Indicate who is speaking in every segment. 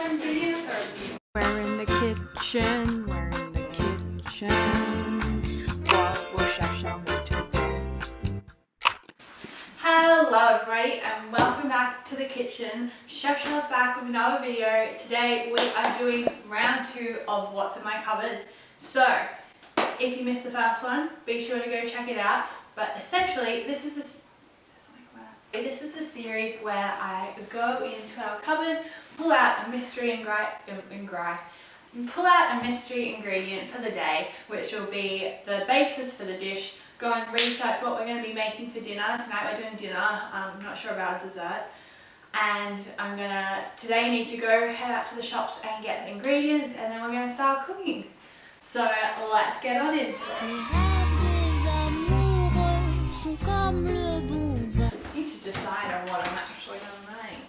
Speaker 1: time for you, Thirsty.
Speaker 2: We're in the kitchen, what will Chef Shell make today?
Speaker 1: Hello everybody and welcome back to the kitchen. Chef Shell's back with another video. Today we are doing round 2 of what's in my cupboard. So if you missed the first one, be sure to go check it out. But essentially this is a series where I go into our cupboard, pull out a mystery ingredient for the day, which will be the basis for the dish. Go and research what we're going to be making for dinner. Tonight we're doing dinner. I'm not sure about dessert. And I'm gonna today need to go head out to the shops and get the ingredients, and then we're going to start cooking. So let's get on into it. I need to decide on what I'm actually going to make.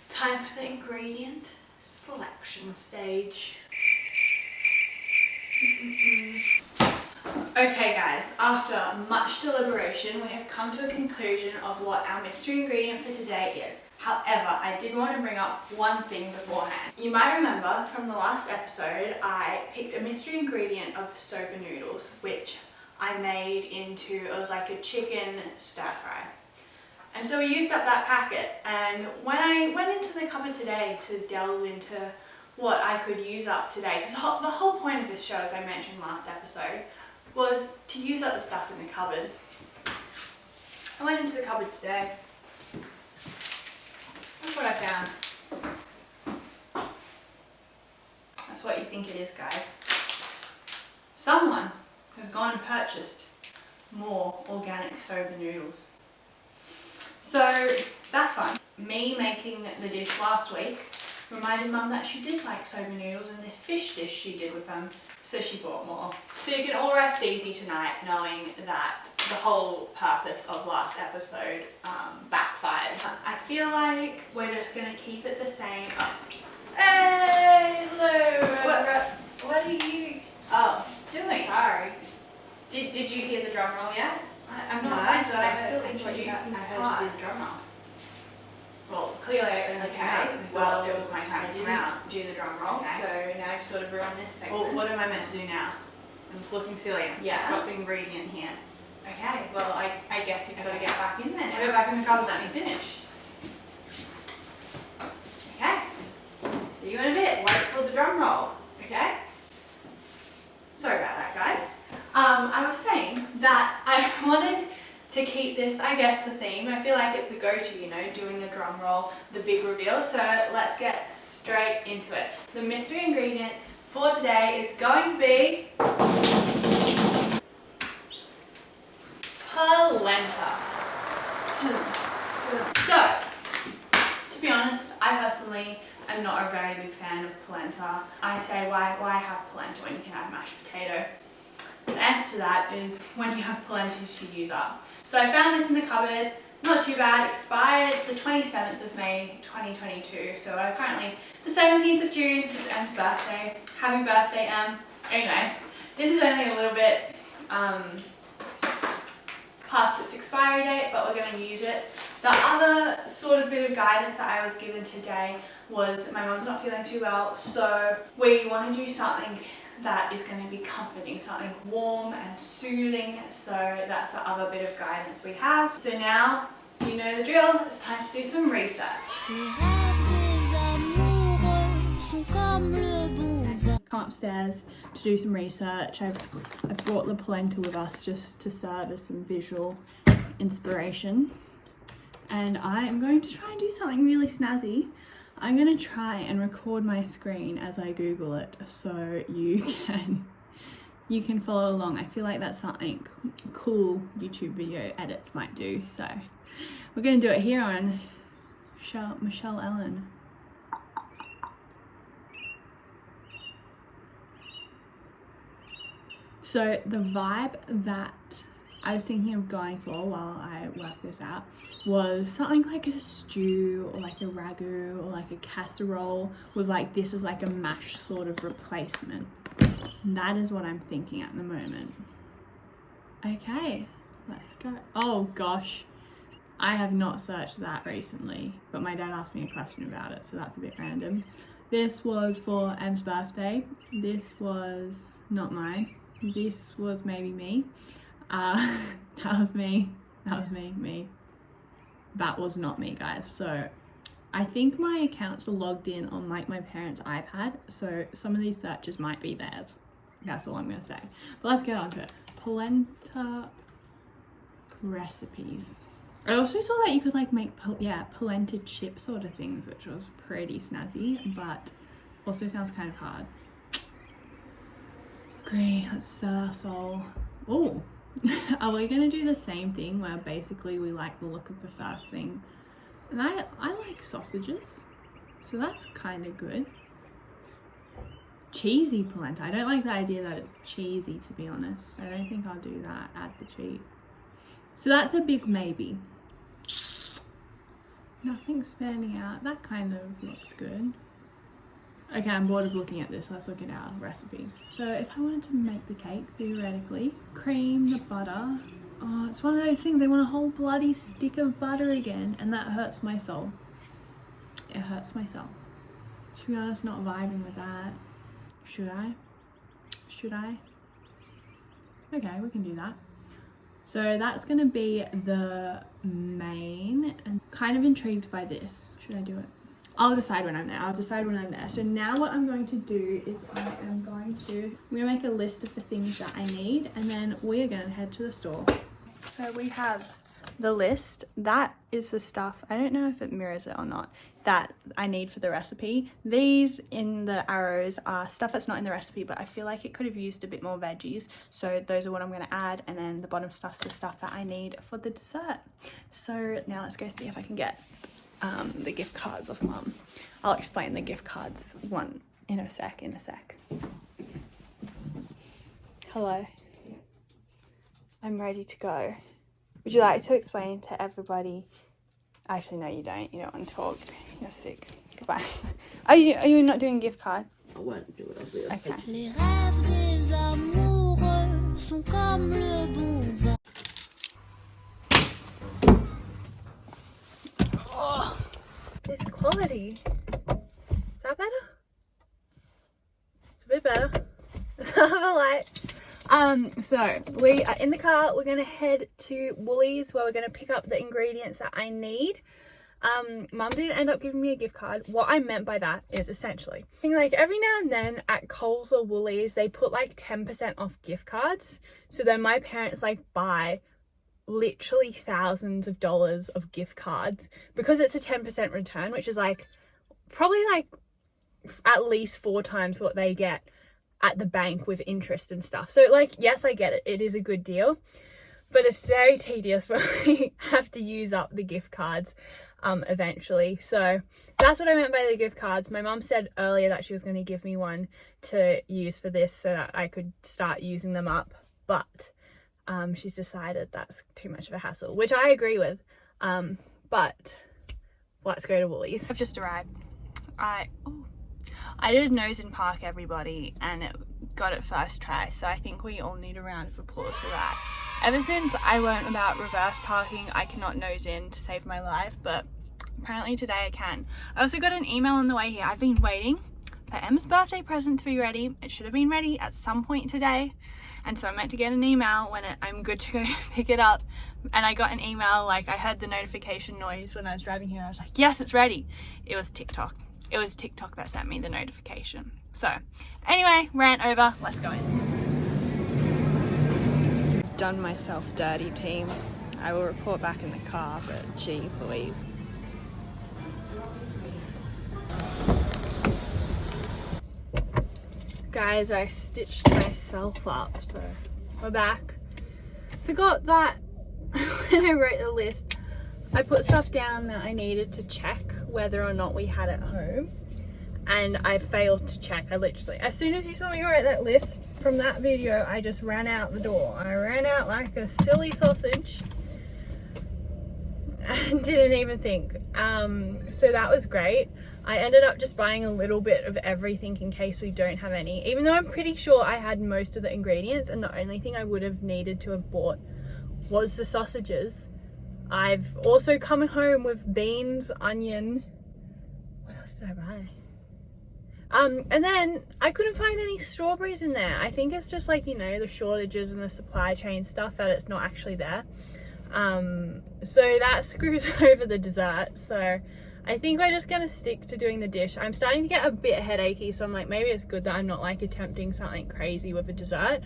Speaker 1: Time for the ingredient selection stage. Okay guys, after much deliberation we have come to a conclusion of what our mystery ingredient for today is. However, I did want to bring up one thing beforehand. You might remember from the last episode I picked a mystery ingredient of soba noodles, which I made into, it was like a chicken stir fry. And so we used up that packet, and when I went into the cupboard today to delve into what I could use up today, because the whole point of this show, as I mentioned last episode, was to use up the stuff in the cupboard. I went into the cupboard today. Look what I found. That's what you think it is, guys. Someone has gone and purchased more organic soba noodles. So that's fun. Me making the dish last week reminded Mum that she did like soba noodles and this fish dish she did with them, so she bought more. So you can all rest easy tonight knowing that the whole purpose of last episode backfired. I feel like we're just gonna keep it the same. Oh. Hey, hello. What are you doing? Sorry. Did you hear the drum roll yet? I'm not. I thought I'm still introducing this part.
Speaker 3: I heard you do the drum roll.
Speaker 1: Well, clearly I only came out. Well, it was my turn to
Speaker 3: do the drum roll.
Speaker 1: Okay. So now I've sort of ruined this segment.
Speaker 3: Well, what am I meant to do now? I'm just looking silly.
Speaker 1: Yeah.
Speaker 3: I've got the ingredient here.
Speaker 1: Okay, well I guess you've got to get back in there now.
Speaker 3: Go back in the cupboard.
Speaker 1: Let me finish. Okay. See you in a bit. Wait for the drum roll. Okay? Sorry about that, guys. I was saying that I wanted to keep this, I guess, the theme. I feel like it's a go-to, you know, doing the drum roll, the big reveal. So let's get straight into it. The mystery ingredient for today is going to be polenta. So, to be honest, I personally am not a very big fan of polenta. I say, why have polenta when you can have mashed potato? The answer to that is when you have polenta to use up. So I found this in the cupboard, not too bad, expired the 27th of May 2022. So currently the 17th of June, it's Em's birthday. Happy birthday, Em. Anyway, this is only a little bit past its expiry date, but we're going to use it. The other sort of bit of guidance that I was given today was my mum's not feeling too well, so we want to do something that is going to be comforting, something warm and soothing. So that's the other bit of guidance we have. So now you know the drill, it's time to do some research.
Speaker 2: Come upstairs to do some research. I've brought the polenta with us just to serve as some visual inspiration. And I am going to try and do something really snazzy. I'm going to try and record my screen as I Google it so you can follow along. I feel like that's something cool YouTube video edits might do. So we're going to do it here on Michelle Ellen. So the vibe that I was thinking of going for while I work this out was something like a stew or like a ragu or like a casserole with like this as like a mash sort of replacement. That is what I'm thinking at the moment. Okay, let's go. Oh gosh, I have not searched that recently, but my dad asked me a question about it, so that's a bit random. This was for Em's birthday. This was not mine. This was maybe me. That was me. That was me. That was not me, guys. So I think my accounts are logged in on like my parents' iPad, so some of these searches might be theirs. That's all I'm gonna say. But let's get on to it. Polenta recipes. I also saw that you could like make polenta chip sort of things, which was pretty snazzy, but also sounds kind of hard. Great, let's sol. Oh, are we gonna do the same thing where basically we like the look of the first thing? And I like sausages, so that's kind of good. Cheesy polenta. I don't like the idea that it's cheesy, to be honest. I don't think I'll do that. Add the cheese. So that's a big maybe. Nothing standing out. That kind of looks good. Okay, I'm bored of looking at this. Let's look at our recipes. So if I wanted to make the cake, theoretically, cream the butter. Oh, it's one of those things. They want a whole bloody stick of butter again, and that hurts my soul. It hurts my soul. To be honest, not vibing with that. Should I? Should I? Okay, we can do that. So that's gonna be the main, and kind of intrigued by this. Should I do it? I'll decide when I'm there. So now what I'm going to do is I'm gonna make a list of the things that I need, and then we are gonna head to the store. So we have the list. That is the stuff, I don't know if it mirrors it or not, that I need for the recipe. These in the arrows are stuff that's not in the recipe, but I feel like it could have used a bit more veggies. So those are what I'm going to add, and then the bottom stuff's the stuff that I need for the dessert. So now let's go see if I can get the gift cards off Mum. I'll explain the gift cards in a sec. Hello. I'm ready to go. Would you like to explain to everybody? Actually, no, you don't. You don't want to talk. You're sick. Goodbye. Are you not doing gift card?
Speaker 4: I won't do it. I'll do it.
Speaker 2: Okay.
Speaker 5: Les rêves des amoureux sont comme le bon vin.
Speaker 2: Oh, this quality. Is that better? It's a bit better. The light. So we are in the car. We're gonna head to Woolies, where we're gonna pick up the ingredients that I need. Mum didn't end up giving me a gift card. What I meant by that is essentially, like every now and then at Coles or Woolies, they put like 10% off gift cards. So then my parents like buy literally thousands of dollars of gift cards because it's a 10% return, which is like probably like at least 4 times what they get at the bank with interest and stuff. So like, yes, I get it. It is a good deal, but it's very tedious when we have to use up the gift cards eventually. So that's what I meant by the gift cards. My mum said earlier that she was going to give me one to use for this so that I could start using them up, but she's decided that's too much of a hassle, which I agree with. But let's go to Woolies. I've just arrived. I did nose in park, everybody, and it got it first try, so I think we all need a round of applause for that. Ever since I learned about reverse parking, I cannot nose in to save my life, but apparently today I can. I also got an email on the way here. I've been waiting for Emma's birthday present to be ready. It should have been ready at some point today, and so I meant to get an email when I'm good to go pick it up, and I got an email, like I heard the notification noise when I was driving here. I was like, yes, it's ready. It was TikTok. It was TikTok that sent me the notification. So anyway, rant over, let's go in. Done myself dirty, team. I will report back in the car, but geez Louise. Guys, I stitched myself up, so we're back. Forgot that when I wrote the list, I put stuff down that I needed to check whether or not we had at home, and I failed to check. I literally, as soon as you saw me write that list from that video, I just ran out the door. I ran out like a silly sausage and didn't even think. So that was great. I ended up just buying a little bit of everything in case we don't have any, even though I'm pretty sure I had most of the ingredients, and the only thing I would have needed to have bought was the sausages. I've also come home with beans, onion. What else did I buy? And then I couldn't find any strawberries in there. I think it's just like, you know, the shortages and the supply chain stuff that it's not actually there. So that screws over the dessert. So I think we're just gonna stick to doing the dish. I'm starting to get a bit headachy, so I'm like, maybe it's good that I'm not like attempting something crazy with a dessert.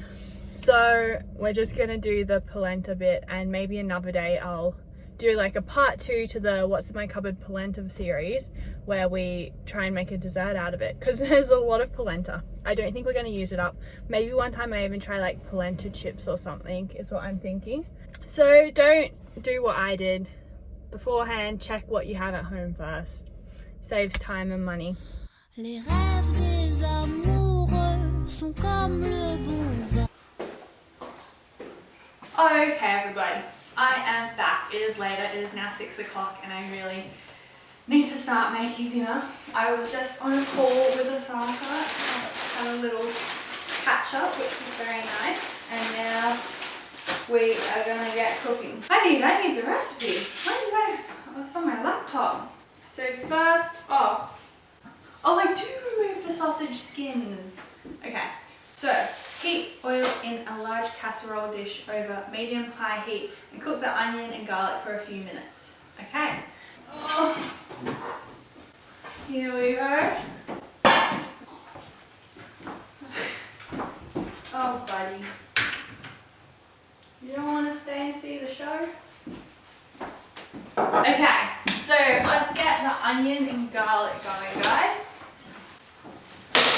Speaker 2: So we're just gonna do the polenta bit, and maybe another day I'll do like a part 2 to the What's in My Cupboard polenta series, where we try and make a dessert out of it, because there's a lot of polenta. I don't think we're going to use it up. Maybe one time I even try like polenta chips or something is what I'm thinking. So don't do what I did beforehand. Check what you have at home first. Saves time and money.
Speaker 5: Les rêves des amoureux sont comme le bon vin.
Speaker 1: Okay, everybody, I am back. It is later. It is now 6 o'clock, and I really need to start making dinner. I was just on a call with Osaka, had a little catch up, which was very nice, and now we are gonna get cooking. I need the recipe. Where did I? Oh, it's on my laptop. So first off, oh, I do remove the sausage skins. Okay, so heat oil in a large casserole dish over medium-high heat and cook the onion and garlic for a few minutes. Okay. Oh. Here we go. Oh, buddy. You don't want to stay and see the show? Okay, so let's get the onion and garlic going, guys.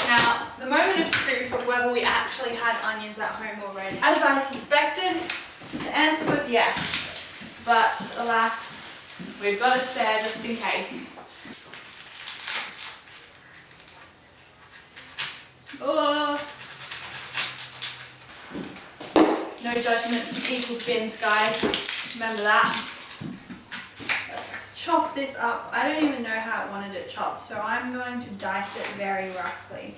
Speaker 1: Now, the moment of truth of whether we actually had onions at home already. As I suspected, the answer was yes. But alas, we've got a spare just in case. Oh. No judgment equals bins, guys. Remember that. Let's chop this up. I don't even know how I wanted it chopped, so I'm going to dice it very roughly.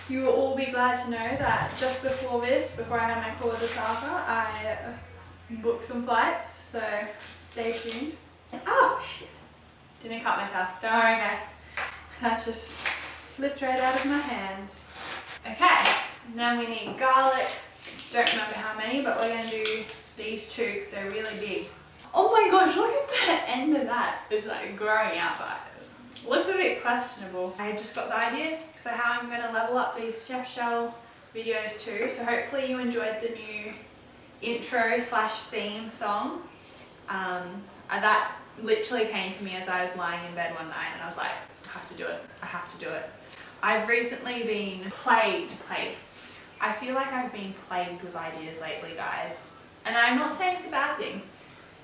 Speaker 1: You will all be glad to know that just before this, before I had my call with Osaka, I booked some flights, so stay tuned. Oh, shit. Didn't cut myself. Don't worry, guys. That just slipped right out of my hands. Okay, now we need garlic. Don't remember how many, but we're going to do these 2 because they're really big. Oh my gosh, look at the end of that. It's like growing out, but it looks a bit questionable. I just got the idea for how I'm going to level up these Chef Shell videos too. So hopefully you enjoyed the new intro / theme song. That literally came to me as I was lying in bed one night, and I was like, I have to do it. I have to do it. I've recently been plagued. I feel like I've been plagued with ideas lately, guys. And I'm not saying it's a bad thing.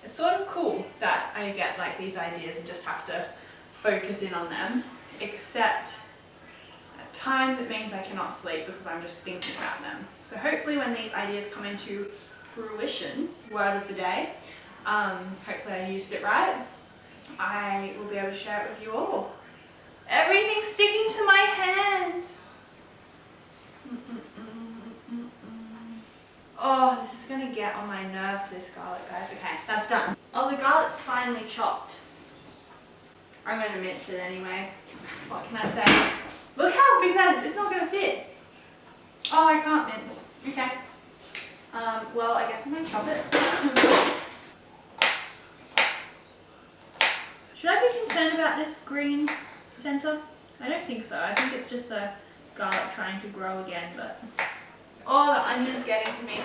Speaker 1: It's sort of cool that I get like these ideas and just have to focus in on them. Except at times it means I cannot sleep because I'm just thinking about them. So hopefully when these ideas come into fruition, word of the day, hopefully I used it right, I will be able to share it with you all. Everything's sticking to my hands. Oh, this is gonna get on my nerves, this garlic, guys. Okay, that's done. Oh, the garlic's finally chopped. I'm gonna mince it anyway. What can I say? Look how big that is. It's not gonna fit. Oh, I can't mince. Okay. Well, I guess I'm gonna chop it. Should I be concerned about this green center? I don't think so. I think it's just a garlic trying to grow again, but... Oh, the onion's getting to me.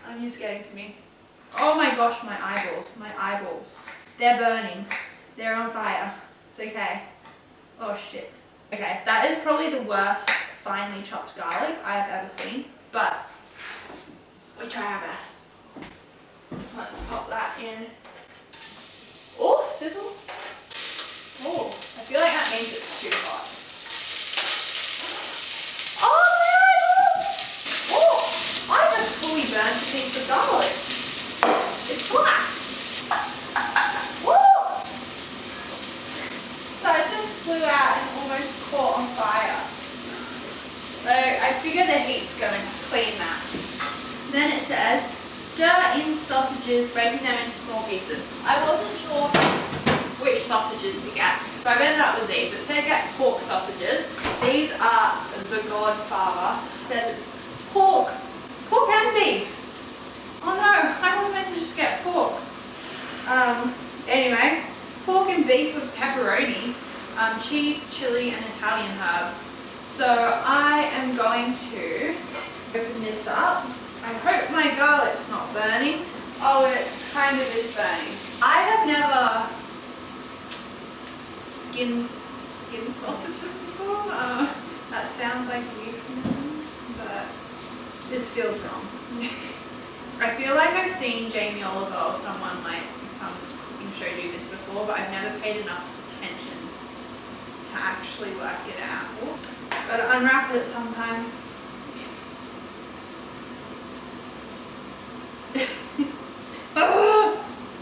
Speaker 1: Onion's getting to me. Oh my gosh, my eyeballs. My eyeballs. They're burning. They're on fire. It's okay. Oh shit. Okay, that is probably the worst finely chopped garlic I have ever seen, but we try our best. Let's pop that in. Oh, sizzle. Oh, I feel like that means it's too hot. Oh my eyeballs! Oh, I just fully burnt a piece of garlic. It's black. Woo! So it just flew out and almost caught on fire. So I figure the heat's gonna clean that. Then it says Stir in sausages, breaking them into small pieces. I wasn't sure which sausages to get, so I've ended up with these. It said get pork sausages. These are the Godfather. It says it's pork and beef. Oh no, I was meant to just get pork. Anyway, pork and beef with pepperoni, cheese, chili, and Italian herbs. So I am going to open this up. I hope my garlic's not burning. Oh, it kind of is burning. I have never skimmed sausages before. That sounds like a euphemism, but this feels wrong. I feel like I've seen Jamie Oliver or someone like some cooking show do this before, but I've never paid enough attention to actually work it out. Gotta unwrap it sometimes.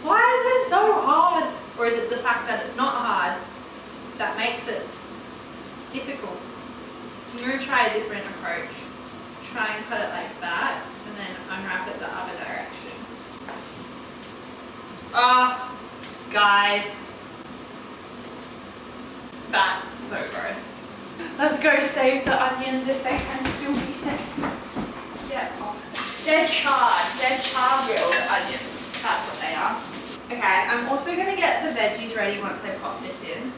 Speaker 1: Why is this so hard? Or is it the fact that it's not hard that makes it difficult? I'm going to try a different approach. Try and cut it like that, and then unwrap it the other direction. Oh, guys. That's so gross. Let's go save the onions if they can still be saved. Get off. They're charred grilled onions. That's what they are. Okay, I'm also going to get the veggies ready once I pop this in.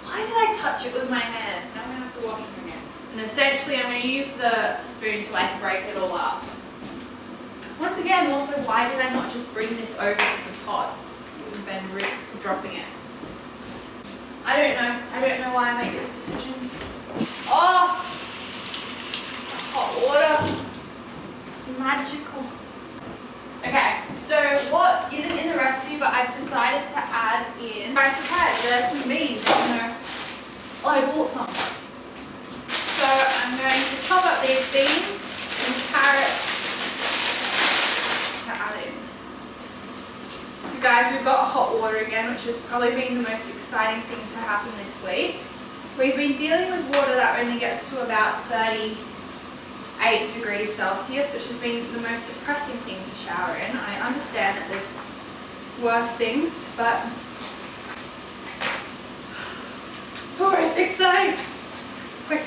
Speaker 1: Why did I touch it with my hands? Now I'm going to have to wash them again. And essentially I'm going to use the spoon to like break it all up. Once again, also, why did I not just bring this over to the pot? It would have been risk dropping it. I don't know why I make these decisions. Oh! Hot water. It's magical. Okay, so what isn't in the recipe, but I've decided to add in, surprise, there's some beans. Oh, I bought some. So I'm going to chop up these beans and carrots to add in. So guys, we've got hot water again, which has probably been the most exciting thing to happen this week. We've been dealing with water that only gets to about 38 degrees Celsius, which has been the most depressing thing to shower in. I understand that there's worse things, but it's already 6:30. Quick.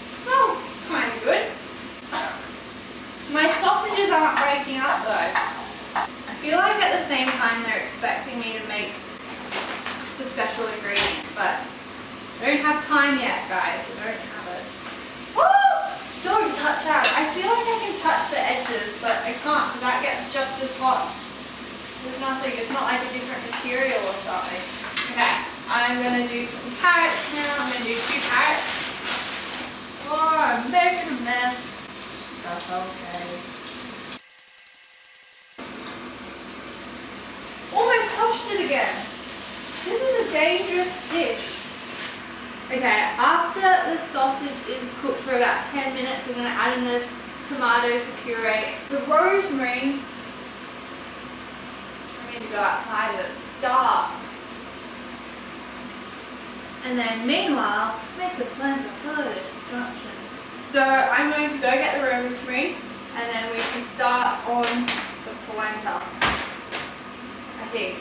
Speaker 1: Smells kind of good. My sausages aren't breaking up though. I feel like at the same time they're expecting me to make the special ingredient, but I don't have time yet, guys. I don't have it. Oh! Don't touch that. I feel like I can touch the edges, but I can't because that gets just as hot. There's nothing. It's not like a different material or something. Okay, I'm going to do some carrots now. I'm going to do 2 carrots. Oh, I'm making a mess. That's okay. Almost touched it again. This is a dangerous dish. Okay, after the sausage is cooked for about 10 minutes, we're going to add in the tomatoes to puree. The rosemary, I need to go outside, it's dark. And then meanwhile, make the blender full of instructions. So I'm going to go get the rosemary, and then we can start on the polenta. I think.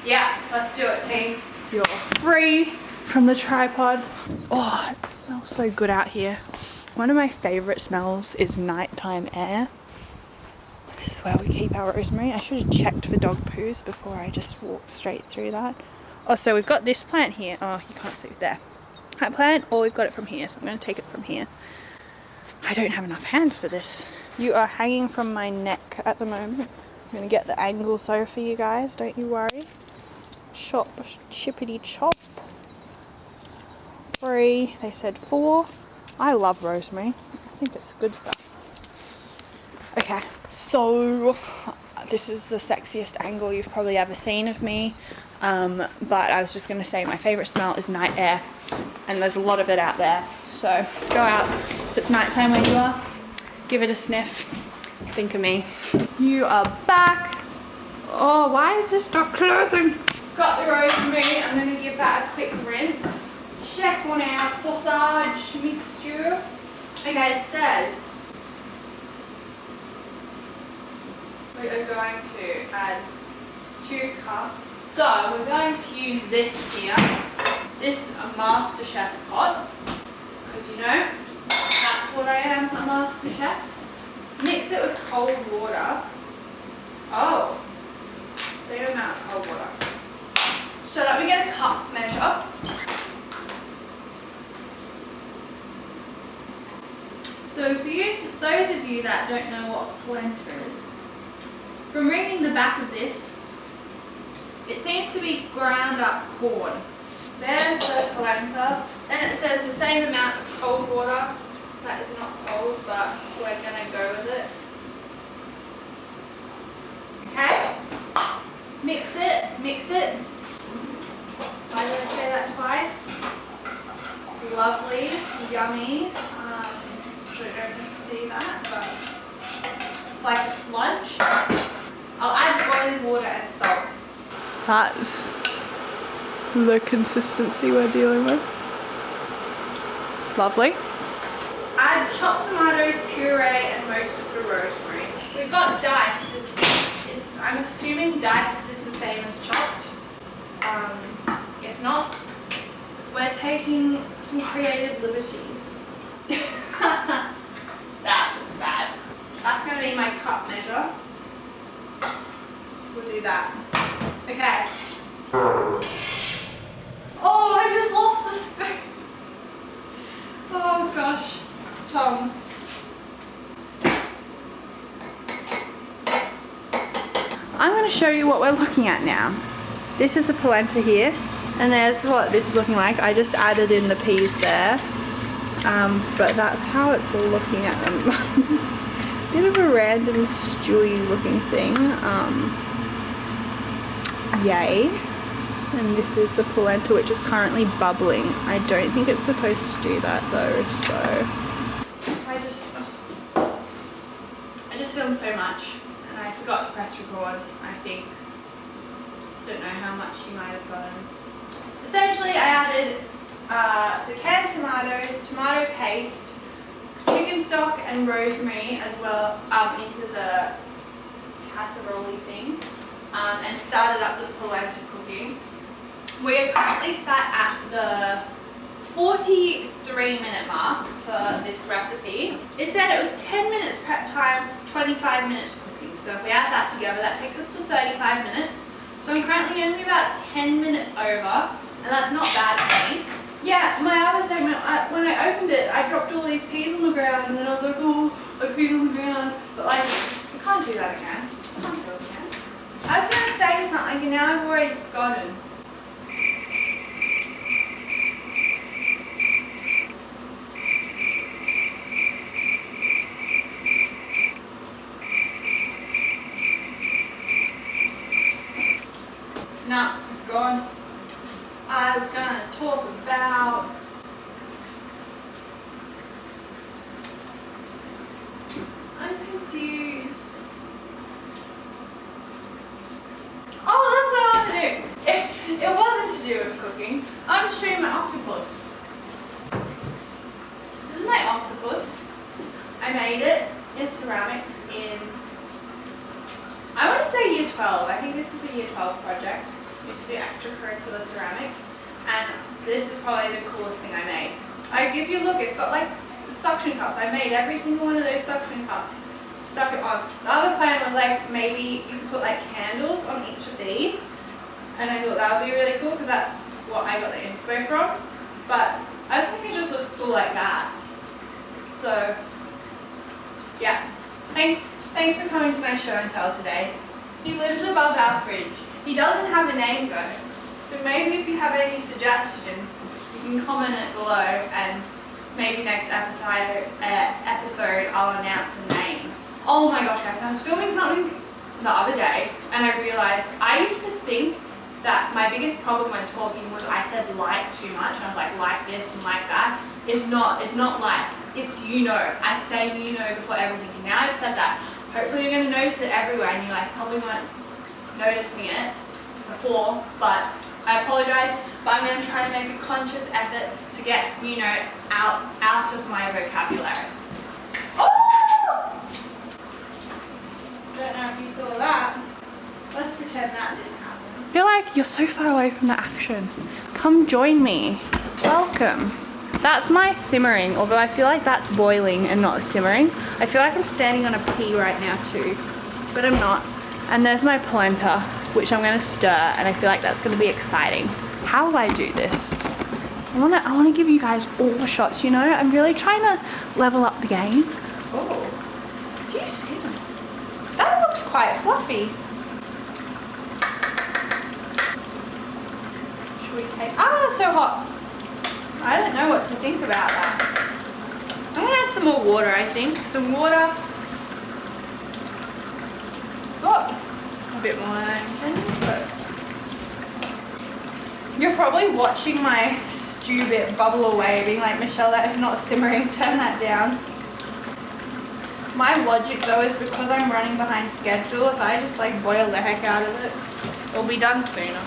Speaker 1: Yeah, let's do it, team. You're free from the tripod. Oh, it smells so good out here. One of my favourite smells is nighttime air. This is where we keep our rosemary. I should have checked for dog poos before I just walked straight through that. Oh, so we've got this plant here. Oh, you can't see it there. That plant, or we've got it from here, so I'm going to take it from here. I don't have enough hands for this. You are hanging from my neck at the moment. I'm going to get the angle so for you guys, don't you worry. Chop, chippity chop. 3, they said 4. I love rosemary. I think it's good stuff. Okay, so this is the sexiest angle you've probably ever seen of me. But I was just going to say my favourite smell is night air, and there's a lot of it out there. So go out, if it's nighttime where you are, give it a sniff, think of me. You are back. Oh, why is this stop closing? Got the rosemary, I'm going to give that a quick rinse. Check on our sausage mixture. Okay, it says we are going to add 2 cups. So we're going to use this here, this MasterChef pot, because you know, that's what I am, a MasterChef. Mix it with cold water. Oh, same amount of cold water. So let me get a cup measure. So for you, those of you that don't know what polenta is, from reading the back of this, it seems to be ground up corn. There's the polenta. Then it says the same amount of cold water. That is not cold, but we're gonna go with it. Okay? Mix it, mix it. Why did I say that twice? Lovely, yummy. So I don't see that, but it's like a sludge. I'll add boiling water and salt.
Speaker 2: That's the consistency we're dealing with. Lovely.
Speaker 1: Add chopped tomatoes, puree, and most of the rosemary. We've got diced. I'm assuming diced is the same as chopped. If not, we're taking some creative liberties. That looks bad. That's going to be my cup measure. We'll do that. Okay. Oh, I just lost the spoon. Oh gosh. Tom. I'm going to show you what we're looking at now. This is the polenta here, and there's what this is looking like. I just added in the peas there, but that's how it's looking at the moment. Bit of a random stewy looking thing. Yay. And this is the polenta, which is currently bubbling. I don't think it's supposed to do that though, so I just filmed so much and I forgot to press record, I think. Don't know how much you might have gotten. Essentially I added the canned tomatoes, tomato paste, chicken stock and rosemary as well into the casserole thing, and started up the polenta cooking. We are currently sat at the 43-minute mark for this recipe. It said it was 10 minutes prep time, 25 minutes cooking. So if we add that together, that takes us to 35 minutes. So I'm currently only about 10 minutes over, and that's not bad for me. Yeah, my other segment, when I opened it, I dropped all these peas on the ground, and then I was like, oh, I peed on the ground. But like, you can't do that again. You can't do it again. I was going to say something, and now I've already forgotten. No, it's gone. I was gonna talk about I'm confused. Oh, that's what I want to do. It wasn't to do with cooking. I'm just showing my octopus. This is my octopus. I made it in ceramics in, I want to say year 12. I think this is a year 12 project. I used to do extracurricular ceramics, and this is probably the coolest thing I made. If you look, it's got like suction cups. I made every single one of those suction cups, stuck it on. The other plan was like maybe you could put like candles on each of these, and I thought that would be really cool because that's what I got the inspo from. But I was thinking it just looks cool like that. So yeah, thanks for coming to my show and tell today. He lives above our fridge. He doesn't have a name though, so maybe if you have any suggestions, you can comment it below, and maybe next episode I'll announce a name. Oh my gosh guys, I was filming something the other day and I realized I used to think that my biggest problem when talking was I said like too much, and I was like this and like that. It's not like, it's you know. I say you know before everything, and now I've said that. Hopefully you're going to notice it everywhere, and you like probably weren't noticing it before, but I apologize, but I'm going to try to make a conscious effort to get, you know, out of my vocabulary. Oh! don't know if you saw that. Let's pretend that didn't happen.
Speaker 2: I feel like you're so far away from the action. Come join me. Welcome. That's my simmering, although I feel like that's boiling and not simmering. I feel like I'm standing on a pea right now too, but I'm not. And there's my polenta, which I'm gonna stir, and I feel like that's gonna be exciting. How will I do this? I wanna give you guys all the shots, you know? I'm really trying to level up the game.
Speaker 1: Oh, do you see them? That looks quite fluffy. Should we take, it's so hot. I don't know what to think about that. I'm gonna add some more water, I think. Some water. Oh, a bit more than I intended, but you're probably watching my stew bit bubble away, being like, Michelle, that is not simmering, turn that down. My logic though is because I'm running behind schedule, if I just like boil the heck out of it, it'll be done sooner.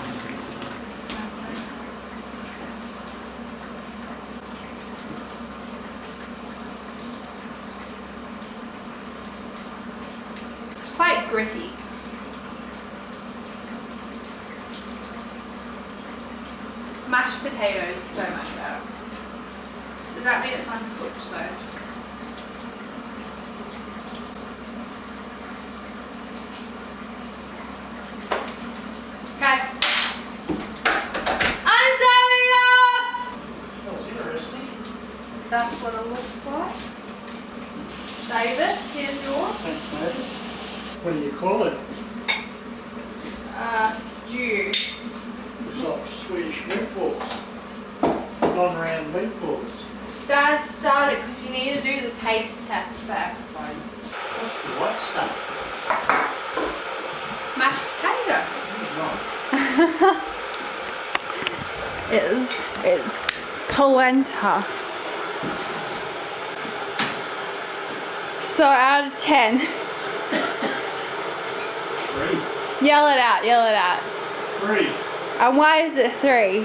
Speaker 1: It's quite gritty. Mashed potatoes, so much better. Does that mean it's uncooked though? Okay. I'm serving up!
Speaker 4: That's interesting.
Speaker 1: That's what it looks like. Davis, here's yours.
Speaker 4: Thanks, mates. What do you call it?
Speaker 1: Stew.
Speaker 4: It's like Swedish meatballs. Non-round meatballs.
Speaker 1: Dad, start it because you need to do the taste test for everybody.
Speaker 4: What's the white stuff?
Speaker 1: Mashed potato.
Speaker 4: It's not.
Speaker 2: It's polenta. So out of 10.
Speaker 4: 3.
Speaker 2: Yell it out, yell it out.
Speaker 4: 3.
Speaker 2: And why is it 3?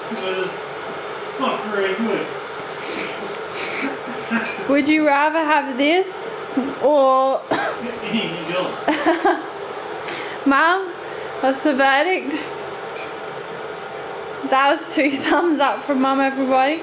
Speaker 4: Because it's not very good.
Speaker 2: Would you rather have this or
Speaker 4: Anything else?
Speaker 2: Mum, what's the verdict? That was 2 thumbs up from Mum, everybody.